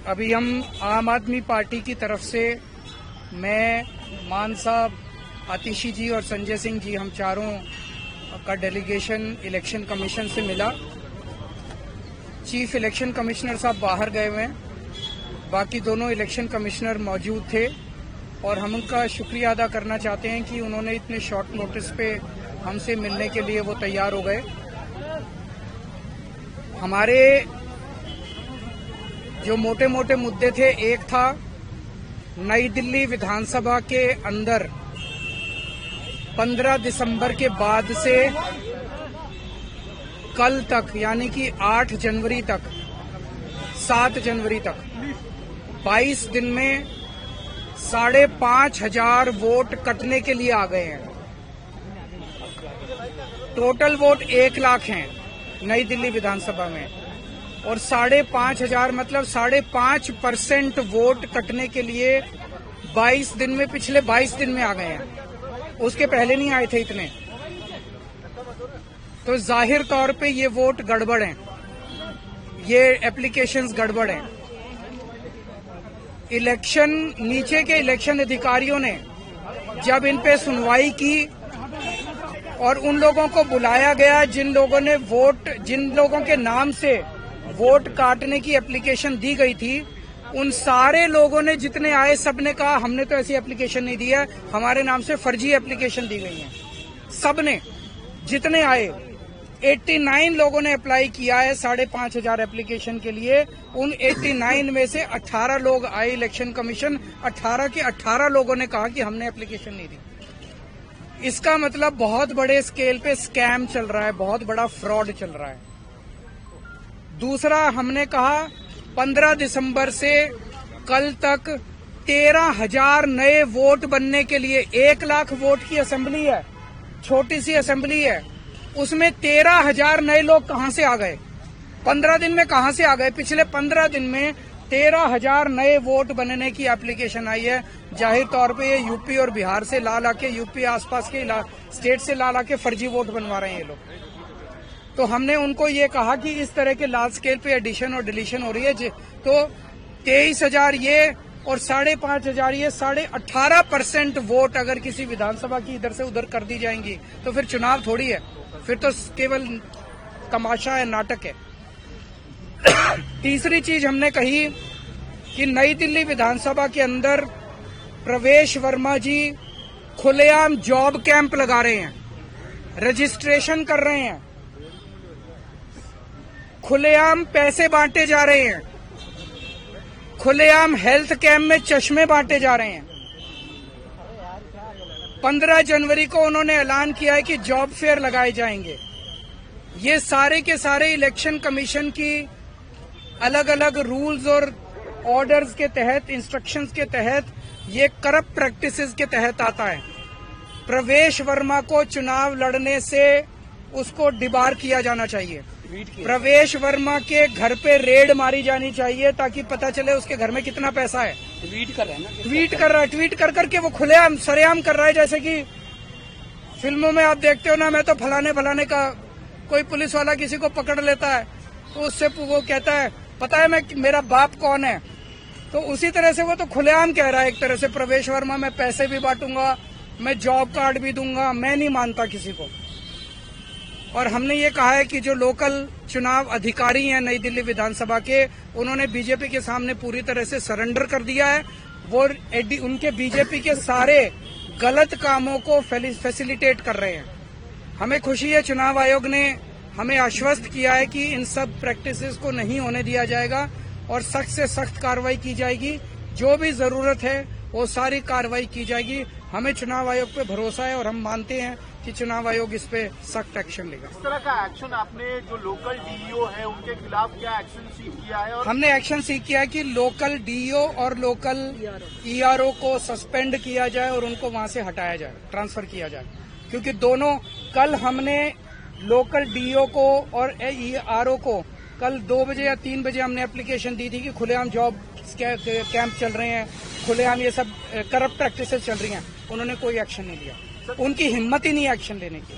अभी हम आम आदमी पार्टी की तरफ से मैं, मान साहब, आतिशी जी और संजय सिंह जी, हम चारों का डेलीगेशन इलेक्शन कमीशन से मिला। चीफ इलेक्शन कमिश्नर साहब बाहर गए हुए हैं, बाकी दोनों इलेक्शन कमिश्नर मौजूद थे और हम उनका शुक्रिया अदा करना चाहते हैं कि उन्होंने इतने शॉर्ट नोटिस पे हमसे मिलने के लिए वो तैयार हो गए। हमारे जो मोटे मोटे मुद्दे थे, एक था नई दिल्ली विधानसभा के अंदर 15 दिसंबर के बाद से कल तक, यानी कि 8 जनवरी तक, 7 जनवरी तक 22 दिन में 5,500 वोट कटने के लिए आ गए हैं। टोटल वोट 1 लाख हैं नई दिल्ली विधानसभा में, और 5,500 मतलब 5.5% वोट कटने के लिए 22 दिन में, पिछले 22 दिन में आ गए हैं। उसके पहले नहीं आए थे इतने। तो जाहिर तौर पे ये वोट गड़बड़ हैं, ये एप्लीकेशंस गड़बड़ हैं। इलेक्शन, नीचे के इलेक्शन अधिकारियों ने जब इन पे सुनवाई की और उन लोगों को बुलाया गया जिन लोगों के नाम से वोट काटने की एप्लीकेशन दी गई थी, उन सारे लोगों ने, जितने आए, सबने कहा हमने तो ऐसी एप्लीकेशन नहीं दी है, हमारे नाम से फर्जी एप्लीकेशन दी गई है। सबने, जितने आए, 89 लोगों ने अप्लाई किया है 5,500 एप्लीकेशन के लिए। उन 89 में से 18 लोग आए इलेक्शन कमीशन, 18 के 18 लोगों ने कहा कि हमने एप्लीकेशन नहीं दी। इसका मतलब बहुत बड़े स्केल पे स्कैम चल रहा है, बहुत बड़ा फ्रॉड चल रहा है। दूसरा, हमने कहा 15 दिसंबर से कल तक 13,000 नए वोट बनने के लिए, 1 लाख वोट की असेंबली है, छोटी सी असेंबली है, उसमें 13,000 नए लोग कहां से आ गए? 15 दिन में कहां से आ गए? पिछले 15 दिन में 13,000 नए वोट बनने की एप्लीकेशन आई है। जाहिर तौर पे ये यूपी और बिहार से ला के, यूपी आसपास के स्टेट से ला के फर्जी वोट बनवा रहे हैं ये लोग। तो हमने उनको ये कहा कि इस तरह के लार्ज स्केल पे एडिशन और डिलीशन हो रही है, तो 23,000 ये और 5,500 ये, 18.5% वोट अगर किसी विधानसभा की इधर से उधर कर दी जाएंगी तो फिर चुनाव थोड़ी है, फिर तो केवल तमाशा है, नाटक है। तीसरी चीज हमने कही कि नई दिल्ली विधानसभा के अंदर प्रवेश वर्मा जी खुलेआम जॉब कैंप लगा रहे हैं, रजिस्ट्रेशन कर रहे हैं, खुलेआम पैसे बांटे जा रहे हैं, खुलेआम हेल्थ कैंप में चश्मे बांटे जा रहे हैं। 15 जनवरी को उन्होंने ऐलान किया है कि जॉब फेयर लगाए जाएंगे। ये सारे के सारे इलेक्शन कमीशन की अलग अलग रूल्स और ऑर्डर्स के तहत, इंस्ट्रक्शंस के तहत, ये करप्ट प्रैक्टिसेस के तहत आता है। प्रवेश वर्मा को चुनाव लड़ने से उसको डिबार किया जाना चाहिए। प्रवेश वर्मा के घर पे रेड मारी जानी चाहिए ताकि पता चले उसके घर में कितना पैसा है। ट्वीट कर रहा है ना, ट्वीट कर करके वो खुलेआम सरेआम कर रहा है। जैसे कि फिल्मों में आप देखते हो ना, मैं तो फलाने का, कोई पुलिस वाला किसी को पकड़ लेता है तो उससे वो कहता है पता है मेरा बाप कौन है, तो उसी तरह से वो तो खुलेआम कह रहा है एक तरह से, प्रवेश वर्मा मैं पैसे भी बांटूंगा, मैं जॉब कार्ड भी दूंगा। मैं नहीं मानता किसी को। और हमने ये कहा है कि जो लोकल चुनाव अधिकारी हैं नई दिल्ली विधानसभा के, उन्होंने बीजेपी के सामने पूरी तरह से सरेंडर कर दिया है। वो उनके बीजेपी के सारे गलत कामों को फैसिलिटेट कर रहे हैं। हमें खुशी है, चुनाव आयोग ने हमें आश्वस्त किया है कि इन सब प्रैक्टिसेस को नहीं होने दिया जाएगा और सख्त से सख्त कार्रवाई की जाएगी। जो भी जरूरत है वो सारी कार्रवाई की जाएगी। हमें चुनाव आयोग पे भरोसा है और हम मानते हैं कि चुनाव आयोग इस पे सख्त एक्शन लेगा। इस तरह का एक्शन आपने जो लोकल डीईओ है उनके खिलाफ क्या एक्शन सीख किया है? और हमने एक्शन सीख किया है कि लोकल डीईओ और लोकल ईआरओ को सस्पेंड किया जाए और उनको वहां से हटाया जाए, ट्रांसफर किया जाए। क्योंकि दोनों, कल हमने लोकल डीईओ को और ईआरओ को कल 2 बजे या 3 बजे हमने एप्लीकेशन दी थी कि खुलेआम जॉब कैंप चल रहे हैं, खुलेआम ये सब करप्ट प्रैक्टिसेस चल रही हैं। उन्होंने कोई एक्शन नहीं लिया, उनकी हिम्मत ही नहीं एक्शन लेने की।